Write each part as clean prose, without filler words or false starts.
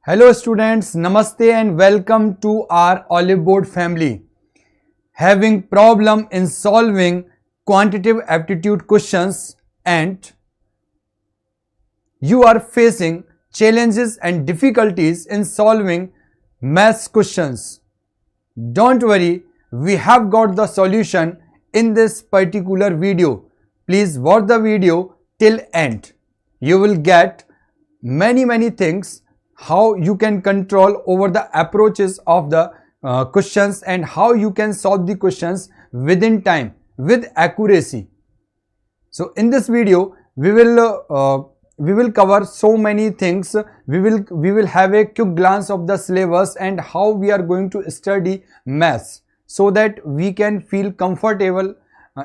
Hello students, Namaste and welcome to our oliveboard family. Having problem in solving quantitative aptitude questions and you are facing challenges and difficulties in solving maths questions. Don't worry, we have got the solution in this particular video. Please watch the video till end. You will get many things how you can control over the approaches of the questions and how you can solve the questions within time with accuracy. So in this video we will cover so many things. We will have a quick glance of the syllabus and how we are going to study maths so that we can feel comfortable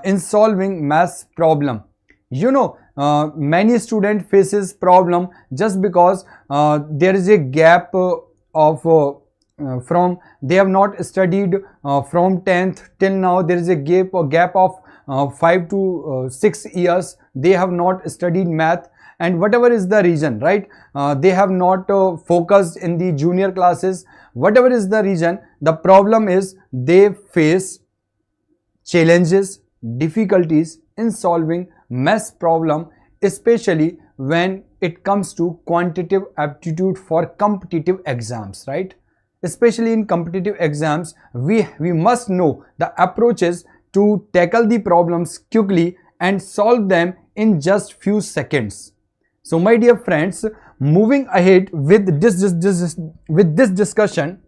in solving maths problem. You know, many student faces problem just because there is a gap from they have not studied from 10th till now. There is a gap of 5 to 6 years. They have not studied math, and whatever is the reason, right? They have not focused in the junior classes. Whatever is the reason, the problem is they face challenges, difficulties in solving maths problem, especially when it comes to quantitative aptitude for competitive exams, right? Especially in competitive exams, we must know the approaches to tackle the problems quickly and solve them in just few seconds. So my dear friends, moving ahead with this discussion,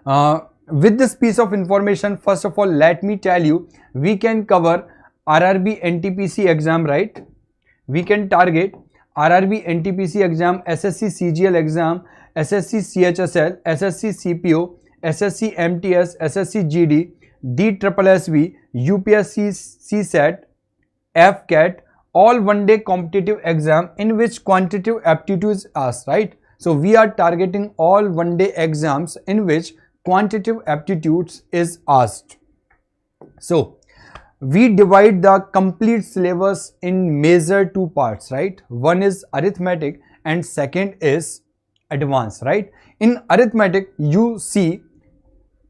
with this piece of information, first of all, let me tell you, we can cover RRB NTPC exam, right? We can target RRB NTPC exam, SSC CGL exam, SSC CHSL, SSC CPO, SSC MTS, SSC GD, DSSSB, UPSC CSAT, FCAT, all one-day competitive exam in which quantitative aptitude is asked, right? So we are targeting all one-day exams in which quantitative aptitudes is asked. So we divide the complete syllabus in major two parts, right? One is arithmetic and second is advanced, right? In arithmetic, you see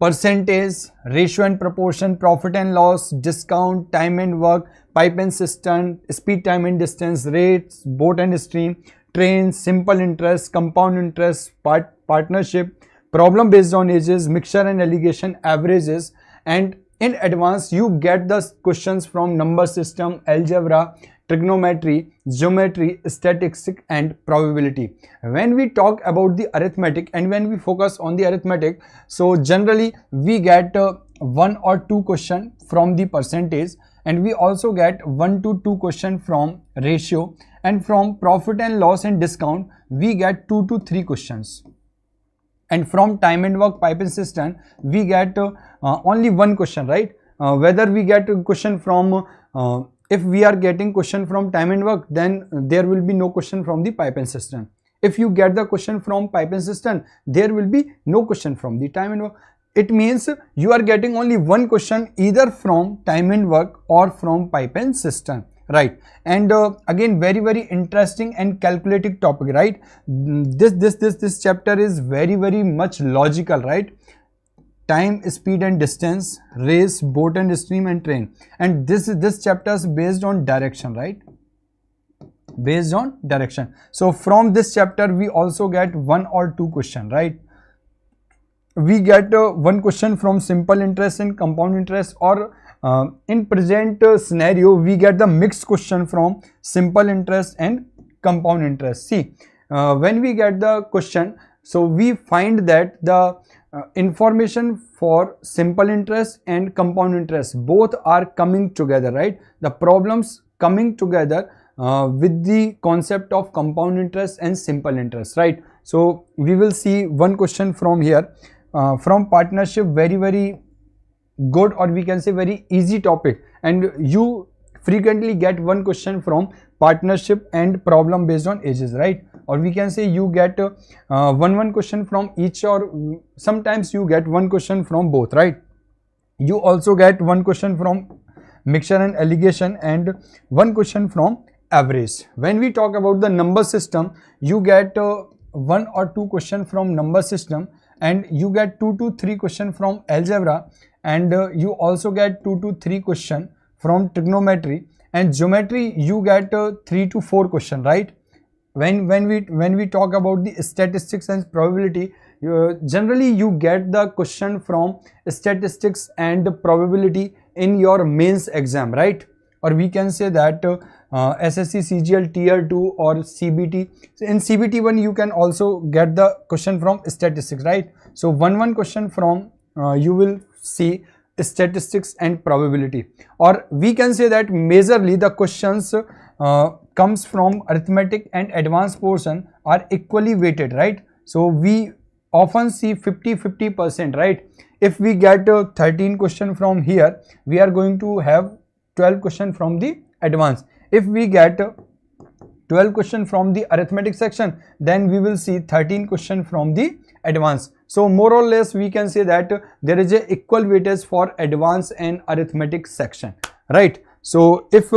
percentage, ratio and proportion, profit and loss, discount, time and work, pipe and cistern, speed, time and distance, rates, boat and stream, train, simple interest, compound interest, partnership, problem based on ages, mixture and alligation, averages. And in advance, you get the questions from number system, algebra, trigonometry, geometry, statistics and probability. When we talk about the arithmetic and when we focus on the arithmetic, so generally we get 1 or 2 question from the percentage, and we also get 1 to 2 question from ratio, and from profit and loss and discount we get 2 to 3 questions. And from time and work, pipe and cistern, we get only 1 question, right? Whether we get a question from, if we are getting question from time and work, then there will be no question from the pipe and cistern. If you get the question from pipe and cistern, there will be no question from the time and work. It means you are getting only 1 question either from time and work or from pipe and cistern, right? And again, very interesting and calculating topic, right? This chapter is very much logical, right? Time, speed and distance, race, boat and stream and train. And this chapter is based on direction, right? Based on direction. So from this chapter we also get 1 or 2 question, right? We get 1 question from simple interest and compound interest, or in present scenario we get the mixed question from simple interest and compound interest. See, when we get the question, so we find that the information for simple interest and compound interest both are coming together, right? The problems coming together with the concept of compound interest and simple interest, right? So we will see 1 question from here, from partnership, very good, or we can say very easy topic, and you frequently get 1 question from partnership and problem based on ages, right? Or we can say you get one question from each, or sometimes you get 1 question from both, right? You also get 1 question from mixture and alligation and 1 question from average. When we talk about the number system, you get 1 or 2 question from number system, and you get 2 to 3 question from algebra, and you also get 2 to 3 question from trigonometry, and geometry you get 3 to 4 question, right? When we talk about the statistics and probability, generally you get the question from statistics and probability in your mains exam, right? Or we can say that SSC CGL tier 2 or CBT. In CBT 1 you can also get the question from statistics, right? So one question from you will see statistics and probability. Or we can say that majorly the questions comes from arithmetic and advanced portion are equally weighted, right? So we often see 50-50%, right? If we get 13 question from here, we are going to have 12 question from the advanced. If we get 12 question from the arithmetic section, then we will see 13 question from the advanced. So more or less we can say that there is a equal weightage for advanced and arithmetic section, right? So if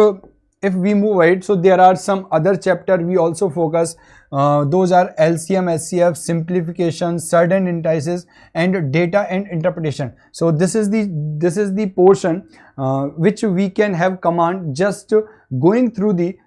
we move ahead, so there are some other chapter we also focus. Those are LCM, SCF, simplification, sudden indices, and data and interpretation. So this is the portion which we can have command just going through the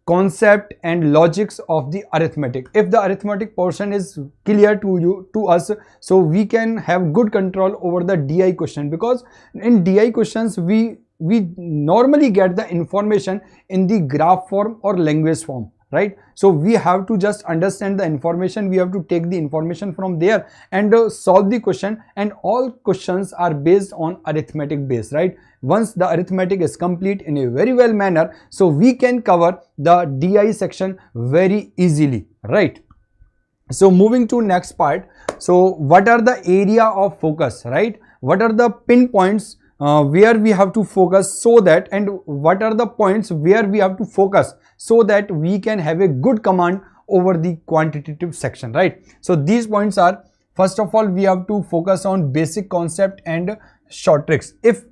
concept and logics of the arithmetic. If the arithmetic portion is clear to us, so we can have good control over the DI question, because in DI questions we normally get the information in the graph form or language form, right? So we have to just understand the information, we have to take the information from there and solve the question, and all questions are based on arithmetic base, right? Once the arithmetic is complete in a very well manner, so we can cover the DI section very easily, right? So moving to next part, so what are the area of focus, right? What are the pinpoints where we have to focus, so that, and what are the points where we have to focus so that we can have a good command over the quantitative section, right? So these points are, first of all, we have to focus on basic concept and short tricks. If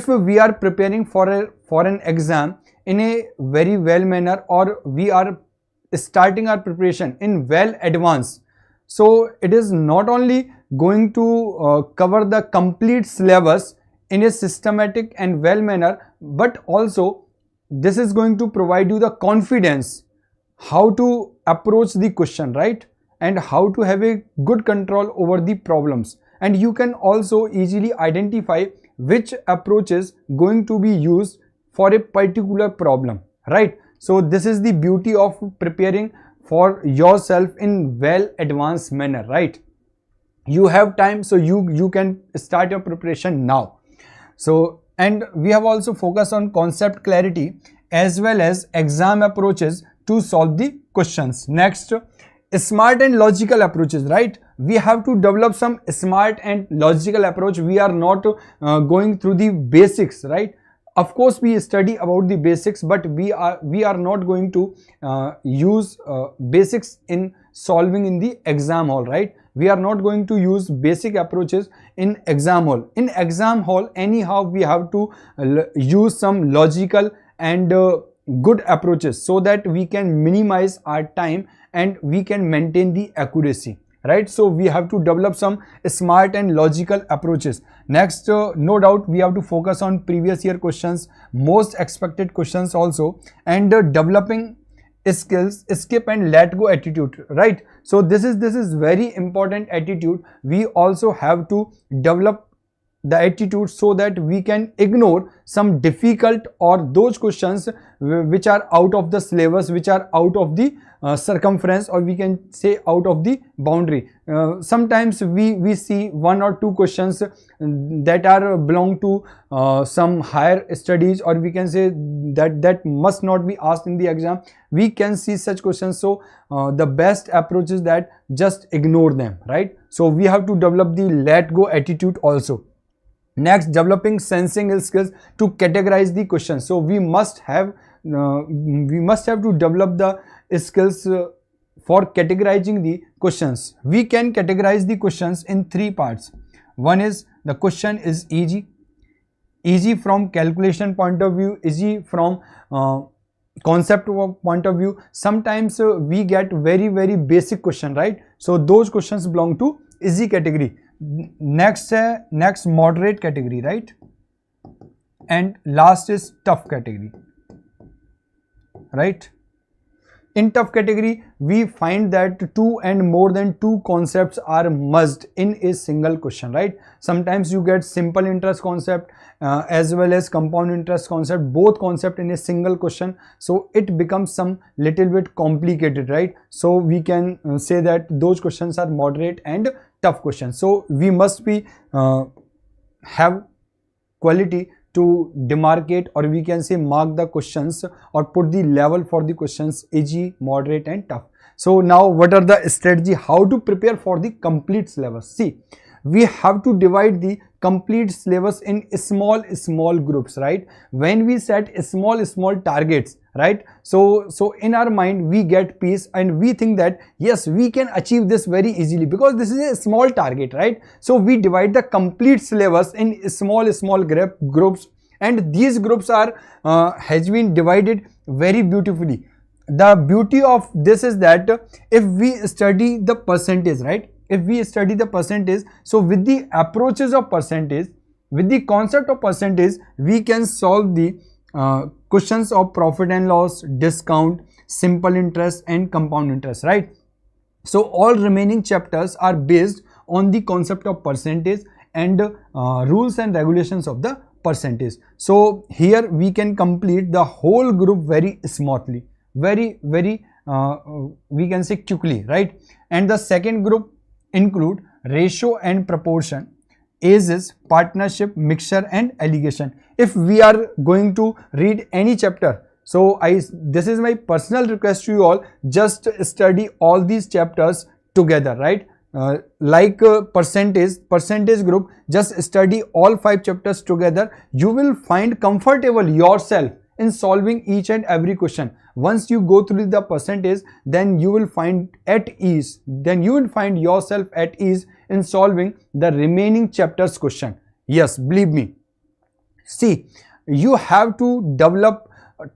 we are preparing for an exam in a very well manner, or we are starting our preparation in well advance, so it is not only going to cover the complete syllabus in a systematic and well manner, but also this is going to provide you the confidence how to approach the question, right? And how to have a good control over the problems. And you can also easily identify which approach is going to be used for a particular problem, right? So this is the beauty of preparing for yourself in well advanced manner, right? You have time, so you can start your preparation now. So, and we have also focused on concept clarity as well as exam approaches to solve the questions. Next, smart and logical approaches, right? We have to develop some smart and logical approach. We are not going through the basics, right? Of course we study about the basics, but we are not going to use basics in solving in the exam hall, right? We are not going to use basic approaches in exam hall. In exam hall, anyhow we have to use some logical and good approaches, so that we can minimize our time and we can maintain the accuracy, right? So we have to develop some smart and logical approaches. Next, no doubt we have to focus on previous year questions, most expected questions also, and developing skills, skip and let go attitude, right? So this is very important attitude. We also have to develop the attitude so that we can ignore some difficult or those questions which are out of the syllabus, which are out of the circumference, or we can say out of the boundary. Sometimes we see 1 or 2 questions that are belong to some higher studies, or we can say that must not be asked in the exam. We can see such questions, so the best approach is that just ignore them, right? So we have to develop the let go attitude also. Next, developing sensing skills to categorize the questions. So we must have to develop the skills for categorizing the questions. We can categorize the questions in 3 parts. One is the question is easy from calculation point of view, easy from concept point of view, sometimes we get very basic question, right? So those questions belong to easy category. Next moderate category, right? And last is tough category, right? In tough category, we find that 2 and more than 2 concepts are must in a single question, right? Sometimes you get simple interest concept as well as compound interest concept, both concept in a single question. So it becomes some little bit complicated, right? So we can say that those questions are moderate and tough questions. So we must be have quality to demarcate, or we can say mark the questions or put the level for the questions easy, moderate and tough. So now what are the strategy how to prepare for the complete syllabus? See, we have to divide the complete syllabus in small groups, right? When we set small targets, right? So in our mind we get peace and we think that yes, we can achieve this very easily because this is a small target, right? So we divide the complete syllabus in small groups, and these groups are has been divided very beautifully. The beauty of this is that if we study the percentage, right? If we study the percentage, so with the approaches of percentage, with the concept of percentage, we can solve the questions of profit and loss, discount, simple interest and compound interest, right? So all remaining chapters are based on the concept of percentage and rules and regulations of the percentage. So here we can complete the whole group very smoothly, very we can say quickly, right? And the second group include ratio and proportion, ages, partnership, mixture and allegation. If we are going to read any chapter, so this is my personal request to you all, just study all these chapters together, right? Percentage group, just study all 5 chapters together. You will find comfortable yourself in solving each and every question. Once you go through the percentage, then you will find at ease, then you will find yourself at ease in solving the remaining chapters question. Yes, believe me. See, you have to develop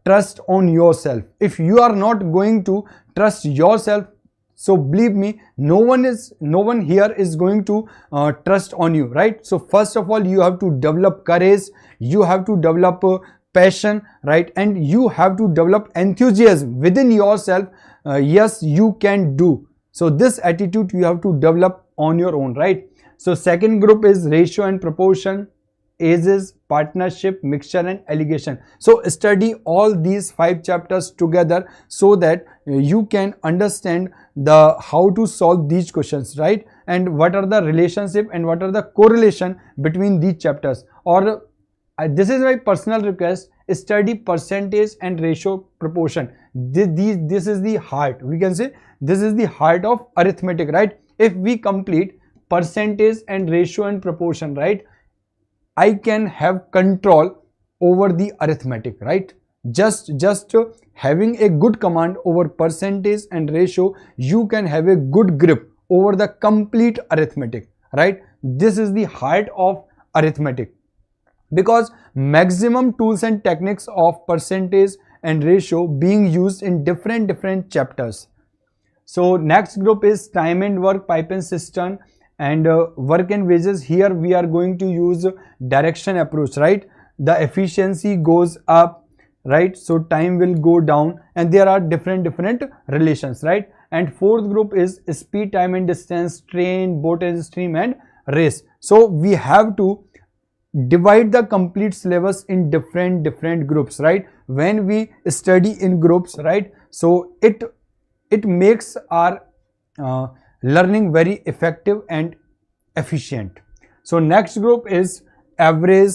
trust on yourself. If you are not going to trust yourself, so believe me, no one here is going to trust on you, right? So first of all, you have to develop courage, you have to develop passion, right? And you have to develop enthusiasm within yourself. Yes, you can do. So this attitude you have to develop on your own, right? So second group is ratio and proportion, ages, partnership, mixture and allegation. So study all these 5 chapters together so that you can understand the how to solve these questions, right? And what are the relationship and what are the correlation between these chapters. Or this is my personal request, study percentage and ratio proportion. This is the heart, we can say this is the heart of arithmetic, right? If we complete percentage and ratio and proportion, right, I can have control over the arithmetic, right? Just having a good command over percentage and ratio, you can have a good grip over the complete arithmetic, right? This is the heart of arithmetic, because maximum tools and techniques of percentage and ratio being used in different chapters. So next group is time and work, pipe and cistern and work and wages. Here we are going to use direction approach, right? The efficiency goes up, right? So time will go down, and there are different relations, right? And fourth group is speed, time and distance, train, boat and stream and race. So we have to divide the complete syllabus in different groups, right? When we study in groups, right, so it makes our learning very effective and efficient. So next group is average,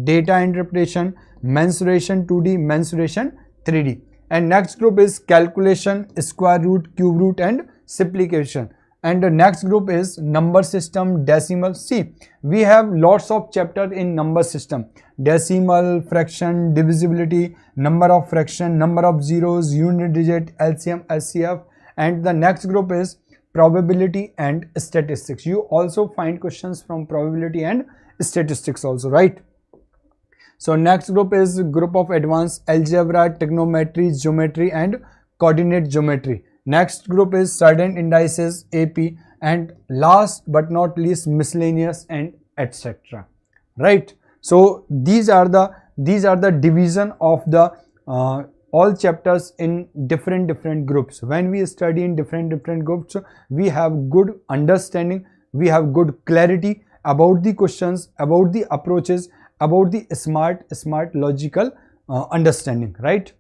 data interpretation, mensuration 2D, mensuration 3D. And next group is calculation, square root, cube root and simplification. And the next group is number system, decimal. See, we have lots of chapters in number system: decimal, fraction, divisibility, number of fraction, number of zeros, unit digit, LCM, SCF. And the next group is probability and statistics. You also find questions from probability and statistics also, right? So next group is group of advanced algebra, trigonometry, geometry and coordinate geometry. Next group is certain indices, AP, and last but not least miscellaneous and etc. Right. So these are the division of the all chapters in different groups. When we study in different groups, we have good understanding, we have good clarity about the questions, about the approaches, about the smart logical understanding, right?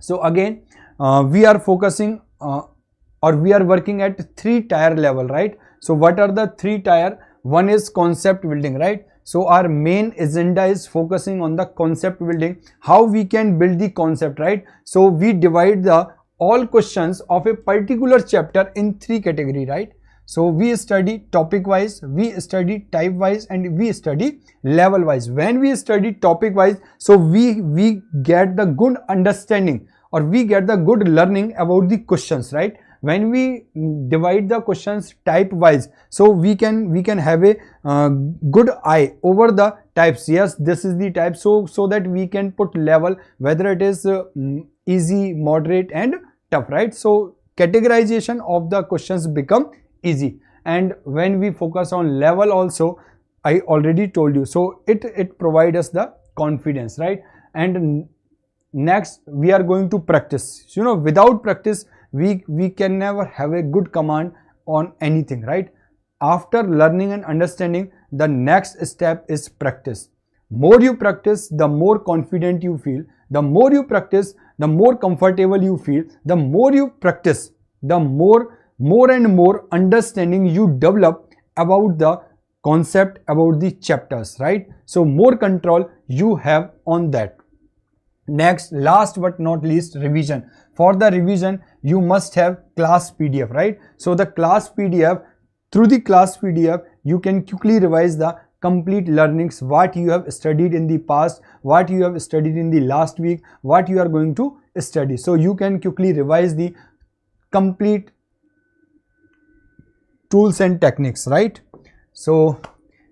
So again, we are focusing or we are working at 3 tier level, right? So what are the 3 tier? One is concept building, right? So our main agenda is focusing on the concept building, how we can build the concept, right? So we divide the all questions of a particular chapter in 3 category, right? So we study topic wise, we study type wise, and we study level wise. When we study topic wise, so we get the good understanding or we get the good learning about the questions, right? When we divide the questions type wise, so we can have a good eye over the types. Yes, this is the type, so that we can put level, whether it is easy, moderate and tough, right? So categorization of the questions become easy. And when we focus on level also, I already told you, so it provides us the confidence, right? And next we are going to practice. You know, without practice we can never have a good command on anything, right? After learning and understanding, the next step is practice. More you practice, the more confident you feel. The more you practice, the more comfortable you feel. The more you practice, the more and more understanding you develop about the concept, about the chapters, right? So more control you have on that. Next, last but not least, revision. For the revision, you must have class PDF, right? So the class PDF, through the class PDF, you can quickly revise the complete learnings, what you have studied in the past, what you have studied in the last week, what you are going to study. So you can quickly revise the complete tools and techniques, right? So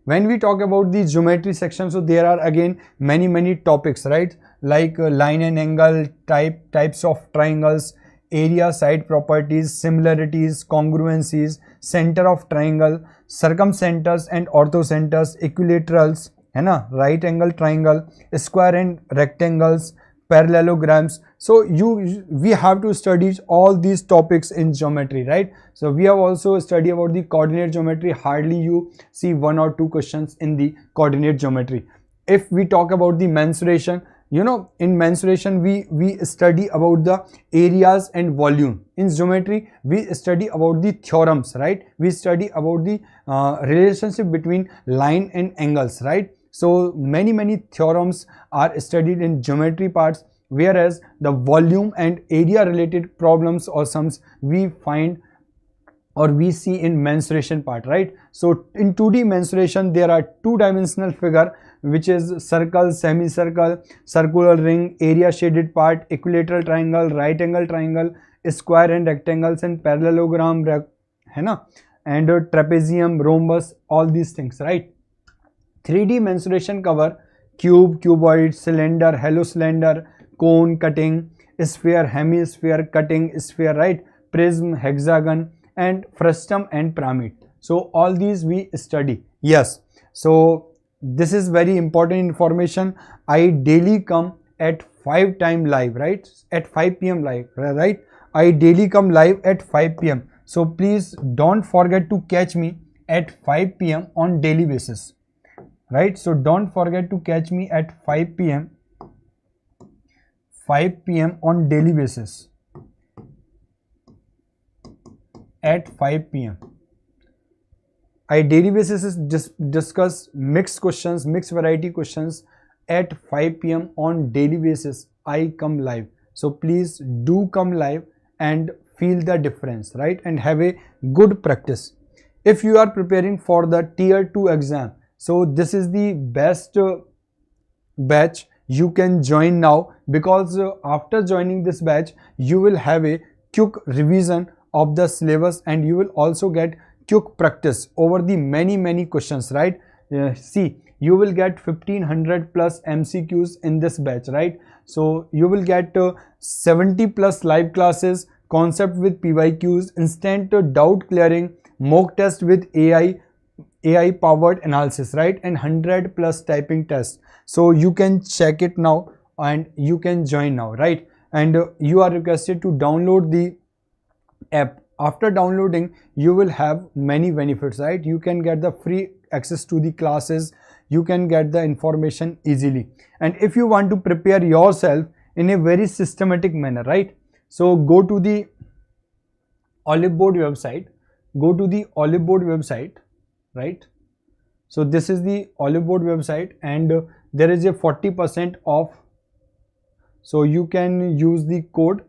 when we talk about the geometry section, so there are again many topics, right? Like line and angle, types of triangles, area, side properties, similarities, congruencies, center of triangle, circumcenters and orthocenters, equilaterals, है ना, right angle triangle, square and rectangles, parallelograms. So we have to study all these topics in geometry, right? So we have also studied about the coordinate geometry. Hardly you see 1 or 2 questions in the coordinate geometry. If we talk about the mensuration, you know, in mensuration we study about the areas and volume. In geometry we study about the theorems, right? We study about the relationship between line and angles, right? So many theorems are studied in geometry parts, whereas the volume and area related problems or sums we find or we see in mensuration part, right? So in 2D mensuration there are 2-dimensional figure, which is circle, semicircle, circular ring, area shaded part, equilateral triangle, right angle triangle, square and rectangles, and parallelogram, है ना, and trapezium, rhombus, all these things, right? 3D mensuration cover cube, cuboid, cylinder, hollow cylinder, cone, cutting, sphere, hemisphere, cutting, sphere, right? Prism, hexagon, and frustum and pyramid. So all these we study. Yes, so this is very important information. I daily come at 5 time live, right? At 5 p.m. live, right? I daily come live at 5 p.m. So please don't forget to catch me at 5 p.m. on daily basis, right? So don't forget to catch me at 5 p.m. on daily basis. At 5 p.m. I daily basis just discuss mixed questions, mixed variety questions at 5 p.m. on daily basis. I come live. So please do come live and feel the difference, right? And have a good practice. If you are preparing for the tier 2 exam, so this is the best batch you can join now, because after joining this batch, you will have a quick revision of the syllabus and you will also get quick practice over the many questions, right? See, you will get 1500 plus MCQs in this batch, right? So you will get 70 plus live classes, concept with PYQs, instant doubt clearing, mock test with AI powered analysis, right? And 100 plus typing tests. So you can check it now and you can join now, right? And you are requested to download the app. After downloading, you will have many benefits, right? You can get the free access to the classes, you can get the information easily. And if you want to prepare yourself in a very systematic manner, right? So go to the oliveboard website, right? So this is the oliveboard website, and there is a 40% off. So you can use the code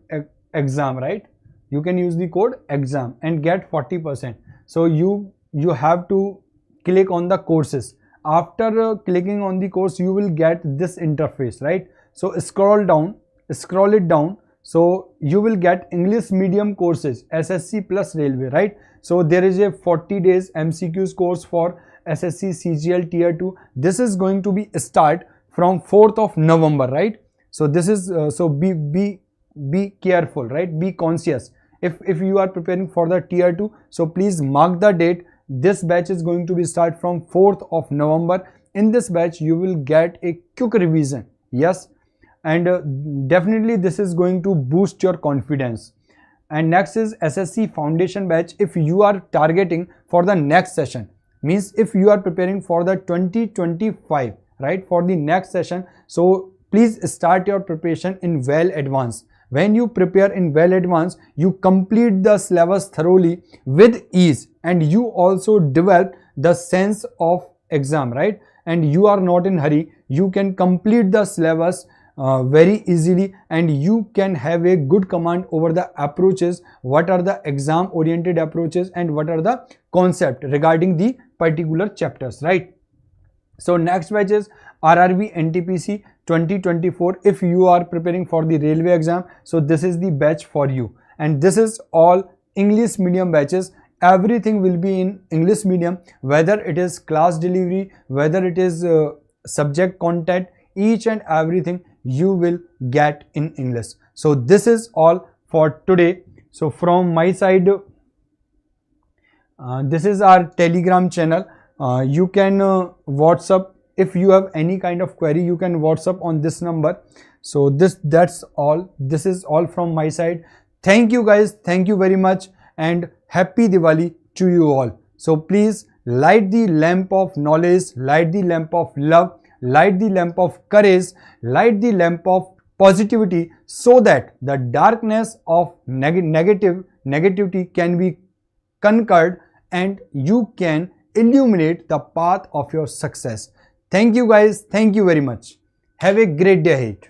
exam, right? You can use the code exam and get 40%. So you have to click on the courses. After clicking on the course, you will get this interface, right? So scroll it down. So you will get English medium courses, SSC plus railway, right? So there is a 40 days MCQs course for SSC CGL tier 2. This is going to be start from 4th of November, right? So this is so be careful, right? Be conscious. If you are preparing for the tier 2, so please mark the date. This batch is going to be start from 4th of November. In this batch, you will get a quick revision. Yes. And definitely this is going to boost your confidence. And next is SSC foundation batch. If you are targeting for the next session, means if you are preparing for the 2025, right, for the next session, so please start your preparation in well advance. When you prepare in well advance, you complete the syllabus thoroughly with ease, and you also develop the sense of exam, right? And you are not in hurry. You can complete the syllabus very easily, and you can have a good command over the approaches, what are the exam oriented approaches and what are the concept regarding the particular chapters, right? So next batch is RRB NTPC 2024. If you are preparing for the railway exam, so this is the batch for you. And this is all English medium batches. Everything will be in English medium, whether it is class delivery, whether it is subject content, each and everything you will get in English. So this is all for today. So from my side, this is our Telegram channel. You can WhatsApp. If you have any kind of query, you can WhatsApp on this number. So that's all. This is all from my side. Thank you guys. Thank you very much, and happy Diwali to you all. So please light the lamp of knowledge, light the lamp of love, light the lamp of courage, light the lamp of positivity, so that the darkness of negativity can be conquered and you can illuminate the path of your success. Thank you guys. Thank you very much. Have a great day ahead.